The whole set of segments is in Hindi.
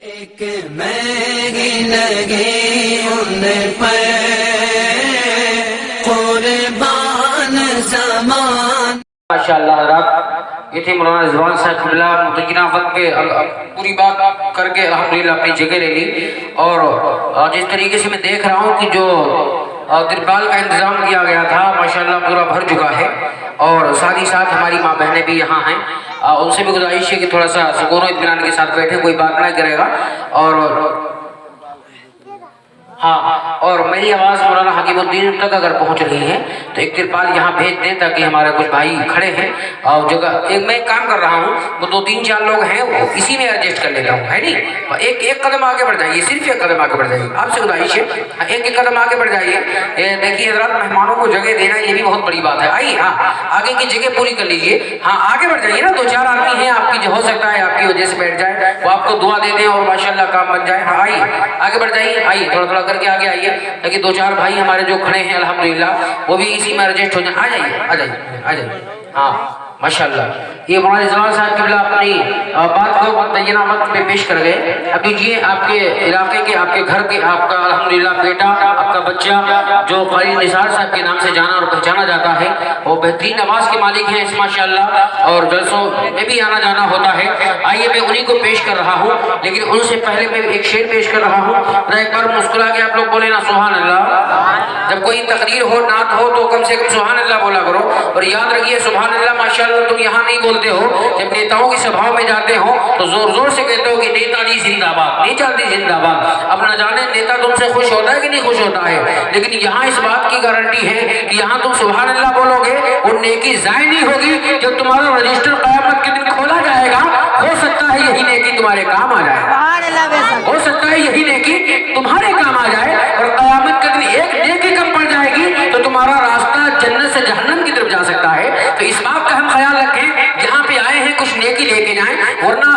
एक मैं ही लगी उन पर कुर्बान ज़मान। माशाअल्लाह हज़रात, ये थे मौलाना रिज़वान साहब क़िबला मुतक़िना वक्त पे पूरी बात करके अल्हम्दुलिल्लाह अपनी जगह ले ली। और जिस तरीके से मैं देख रहा हूँ कि जो तिरपाल का इंतज़ाम किया गया था माशाअल्लाह पूरा भर चुका है, और साथ ही साथ हमारी माँ बहनें भी यहाँ हैं। उनसे भी गुजारिश है कि थोड़ा सा सुकून और इत्मीनान के साथ बैठे, कोई बात नहीं करेगा। और हाँ, और मेरी आवाज़ मौलाना हकीमुद्दीन तक अगर पहुँच रही है तो एक तिरपाल यहाँ भेज दें ताकि हमारे कुछ भाई खड़े हैं और जगह एक मैं काम कर रहा हूँ, वो 2-3-4 लोग हैं, वो इसी में एडजस्ट कर लेता हूँ, है नहीं। एक कदम आगे बढ़ जाइए, सिर्फ एक कदम आगे बढ़ जाइए, आपसे गुजारिश है, एक कदम आगे बढ़ जाइए। देखिए हज़रात, मेहमानों को जगह देना ये भी बहुत बड़ी बात है। आइए, हाँ, आगे की जगह पूरी कर लीजिए। हाँ, आगे बढ़ जाइए ना, 2-4 आदमी हैं आपकी, जो हो सकता है आपकी वजह से बैठ जाए, वो आपको दुआ दे दें और माशाल्लाह काम बन जाए। हाँ, आइए आगे बढ़ जाइए, आइए थोड़ा थोड़ा करके आगे आइए ताकि 2-4 भाई हमारे जो खड़े हैं अल्हम्दुलिल्लाह वो भी इसी में एडजस्ट हो जाए। आ जाइए आ जाइए आ जाइए। हाँ माशाल्लाह, ये मौलाना रिज़वान साहब क़िबला अपनी बात को तय्यना वक्त पे पेश कर गए। अब दीजिए आपके इलाके के, आपके घर के, आपका अल्हम्दुलिल्लाह बेटा, आपका बच्चा जो क़ारी निसार साहब के नाम से जाना और पहचाना जाता है, वो बेहतरीन नमाज के मालिक हैं इस माशाल्लाह, और जलसों में भी आना जाना होता है। आइए मैं उन्हीं को पेश कर रहा हूँ, लेकिन उनसे पहले मैं एक शेर पेश कर रहा हूँ। एक बार मुस्कुरा के आप लोग बोले ना सुभान अल्लाह। जब कोई तकरीर हो, नात हो, तो कम से कम सुभान अल्लाह बोला करो। और याद रखिए सुभान अल्लाह माशाल्लाह तुम यहाँ नहीं बोलते हो, जब नेताओं की सभाओं में जाते हो तो जोर जोर से कहते हो कि नेताजी जिंदाबाद, नेताजी जिंदाबाद। अब न जाने नेता तुमसे खुश होता है कि नहीं खुश होता है, लेकिन यहाँ इस बात की गारंटी है कि यहाँ तुम सुभान अल्लाह बोलोगे, वो नेकी ज़ाय नहीं होगी। जब तुम्हारा रजिस्टर क़यामत के दिन खोला जाएगा, हो सकता है यही नेकी तुम्हारे काम आ जाए, हो सकता है यही नेकी तुम्हारे काम आ जाए, और क़यामत के दिन एक नेकी कम पड़ जाएगी तो तुम्हारा रास्ता जन्नत से जहन्नम की तरफ जा सकता है। तो इस बात का हम ख्याल रखें, जहाँ पे आए हैं कुछ नेकी लेके जाएं, वरना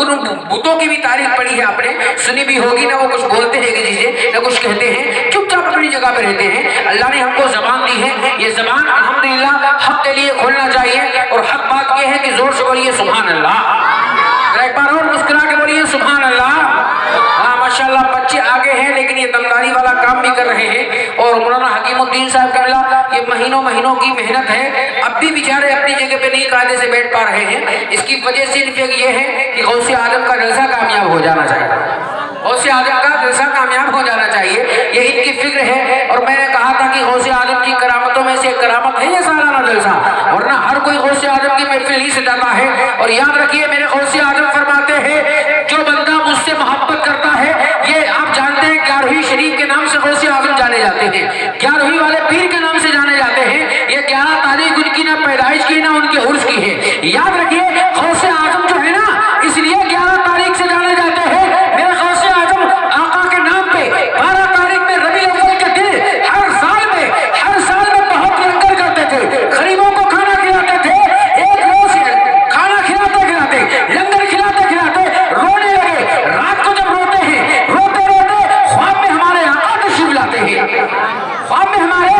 उन बुतों की भी तारीफ पड़ी है आपने, सुनी भी होगी ना, वो कुछ बोलते हैं कि चीजें ना कुछ कहते हैं, चुपचाप अपनी जगह पे रहते हैं। अल्लाह ने हमको जबान दी है, ये जबान अल्हम्दुलिल्लाह हक के लिए खोलना चाहिए, और हक बात यह है कि जोर से बोलिए सुभान अल्लाह, एक बार और मुस्कुरा के बोलिए सुभान अल्लाह। हाँ माशाल्लाह, बच्चे आगे हैं लेकिन ये दमदारी वाला काम भी कर रहे हैं। और मौलाना हकीमुद्दीन साहब क़िबला, ये महीनों महीनों की मेहनत है, अब भी बेचारे अपनी जगह पे नहीं कायदे से बैठ पा रहे हैं। इसकी वजह सिर्फ ये है कि गौसे आदम का जलसा कामयाब हो जाना चाहिए, गौसे आदम का जलसा कामयाब हो जाना चाहिए, ये इनकी फिक्र है। और मैंने कहा था कि गौसे आदम की करामतों में से एक करामत है ये सालाना जलसा, वरना हर कोई गौसे आदम की महफिल नहीं सजाता है। और याद रखिए मेरे गौसे आदम फरमाते हैं, जो बंदा मुझसे मोहब्बत करता है, ये आप जानते हैं 11वीं शरीफ के नाम से गौसे आदम जाने जाते हैं, 11वीं वाले पीर के नाम से जाने जाते हैं। ये 11 तारीख उनकी ना पैदाइश की ना उनके उर्स की है। याद रखिए गौसे आजम जो है ना, इसलिए 11 तारीख से जाने जाते हैं। मेरे गौसे आजम आका के नाम पे 12 तारीख में रबी अव्वल के दिन हर साल में बहुत लंगर करते थे, गरीबों को खाना खिलाते थे। एक रोज खाना खिलाते लंगर खिलाते रोने लगे। रात को जब रोते हैं, रोते ख्वाब में हमारे आका तशरीफ लाते हैं, ख्वाब में हमारे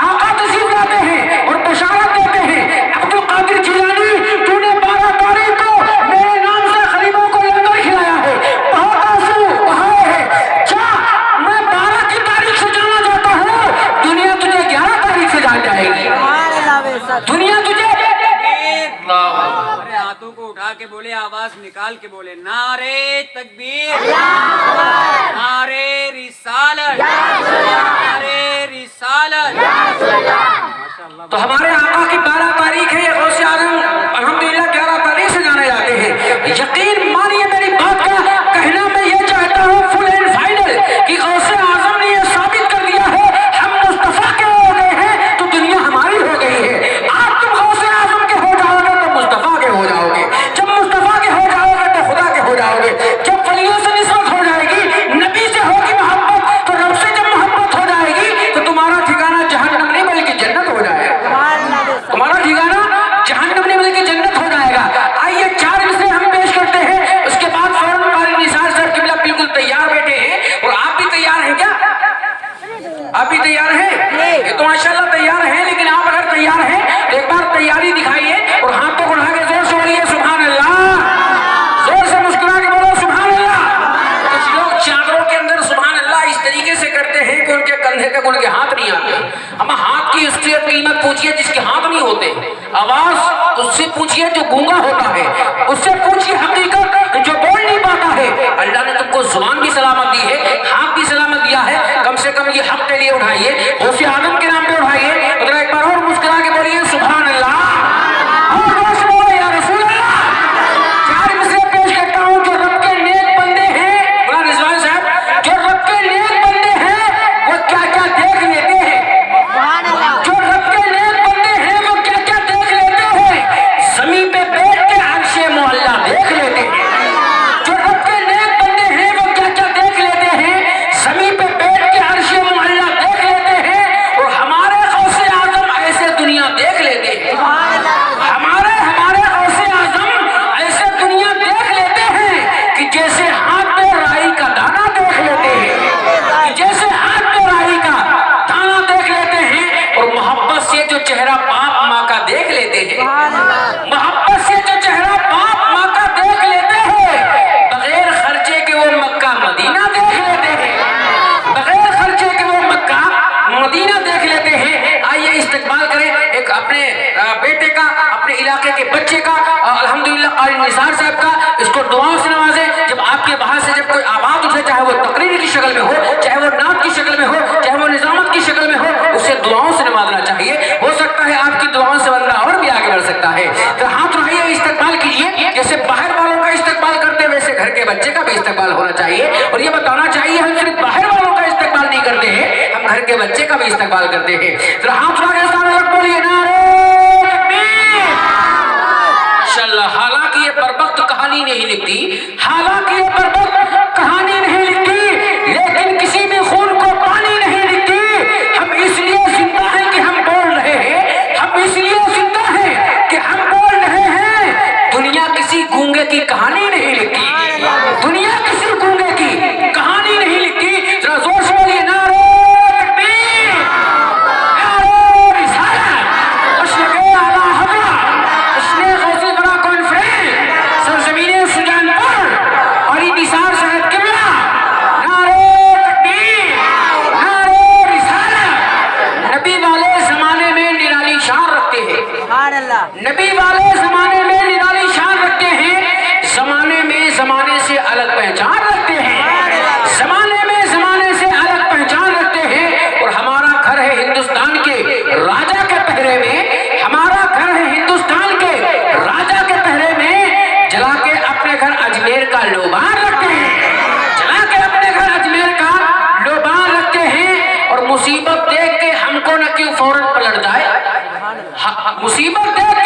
आका तशरीफ लाते हैं और बशारत देते हैं, अब्दुल कादिर जिलानी तूने 12 तारीख को मेरे नाम से गरीबों को लंगर खिलाया है, बहुत आंसू बहाए हैं, जा मैं 12 की तारीख से जाना चाहता हूँ, दुनिया तुझे 11 तारीख से जान जाएगी, दुनिया तुझे। अरे हाथों को उठा के बोले, आवाज निकाल के बोले, नारे तकबीर, नारे रिसालत, नारे रिसालत। तो हमारे आका की 12 तारीख है, ये गौसे आज़म अल्हम्दुलिल्लाह 11 तारीख से जाने जाते हैं। यकीन मानिए मेरी बात का कहना, मैं ये चाहता हूँ फुल एंड फाइनल कि गौसे आज़म ने ये साबित कर दिया है, हम मुस्तफा के हो गए हैं तो दुनिया हमारी हो गई है। आज तुम गौसे आज़म के हो जाओगे तो मुस्तफा के हो जाओगे, जब मुस्तफा के हो जाओगे तो खुदा के हो जाओगे, जब वलियों से निस्बत हो जाएगी, नबी से होगी मोहब्बत, तो रब से जब मोहब्बत हो जाएगी तो तुम्हारा ठिकाना जहन्नम नहीं बल्कि जन्नत हो जाएगा, तुम्हारा ठिकाना जहन्नम नहीं बल्कि जन्नत हो जाएगा। आइए 4 मिसरे हम पेश करते हैं, उसके बाद फौरन क़ारी निसार साहब क़िबला बिल्कुल तैयार बैठे हैं। और आप भी तैयार हैं क्या? आप भी तैयार हैं? ये तो माशाल्लाह तैयार हैं, लेकिन आप अगर तैयार हैं तो एक बार तैयारी दिखाइए और हाथों को उठा के जोर से बोलिए सुभान अल्लाह, जोर से मुस्कुरा के बोलो कि उनके हाथ नहीं आते। हम हाथ की उससे कीमत पूछिए जिसके हाथ नहीं होते, आवाज उससे पूछिए जो गूंगा होता है, उससे पूछिए हकीकत जो बोल नहीं पाता है। अल्लाह ने तुमको जुबान भी सलामत दी है, हाथ भी सलामत दिया है, कम से कम ये हक के लिए उठाइए, गौसे आदम के नाम पे उठाइए। तो एक बार और मुस्कुरा के बोलिए सुभान अल्लाह। बेटे का, अपने इलाके के बच्चे का, अल्हम्दुलिल्लाह कारी निसार साहब का, इसको दुआओं से नवाजे। जब आपके बाहर से जब कोई आवाज उठे, चाहे वो तकरीर की शक्ल में हो, चाहे वो नात की शक्ल में हो, चाहे वो निजामत की शक्ल में हो, उसे दुआओं से नवाजना चाहिए। हो सकता है आपकी दुआओं से बंदा और भी आगे बढ़ सकता है। तो हाथ उठाइए, इस्तकबाल कीजिए। जैसे बाहर वालों का इस्तकबाल करते हैं वैसे घर के बच्चे का भी इस्तकबाल होना चाहिए। और ये बताना चाहिए हम सिर्फ बाहर वालों का इस्तकबाल नहीं करते हैं, हम घर के बच्चे का भी इस्तकबाल करते हैं। तो हाथ उठा के बोलिए नारे। हालांकि ये बरबख्त कहानी नहीं लिखती, हालांकि ये बरबख्त कहानी नहीं लिखती, लेकिन किसी में खून को पानी नहीं लिखती। हम इसलिए जिंदा हैं कि हम बोल रहे हैं, हम इसलिए जिंदा हैं कि हम बोल रहे हैं। दुनिया किसी गूंगे की कहानी नहीं लिखती, दुनिया किसी गूंगे की कहानी नहीं लिखती। जरा जोर से बोलिए नारे तकबीर, नारे रिसालत, अशहदु अल्ला हक़, इसने गौसे बड़ा कॉन्फ्रेंस सरजमीने सुजानपुर और निसार साहब किबला, नारे तकबीर, नारे रिसालत। नबी वाले जमाने में निराली शान रखते हैं, नबी वाले जमाने में निराली शान रखते हैं, जमाने में जमाने से अलग पहचान रखते हैं, जमाने में जमाने से अलग पहचान रखते हैं। और हमारा घर है हिंदुस्तान के राजा के पहरे में, हमारा घर है हिंदुस्तान के राजा के पहरे में। जला के अपने घर अजमेर का लोबान रखते हैं, जला के अपने घर अजमेर का लोबान रखते हैं। और मुसीबत देख के हमको न क्यों फौरन पलट जाए, मुसीबत देख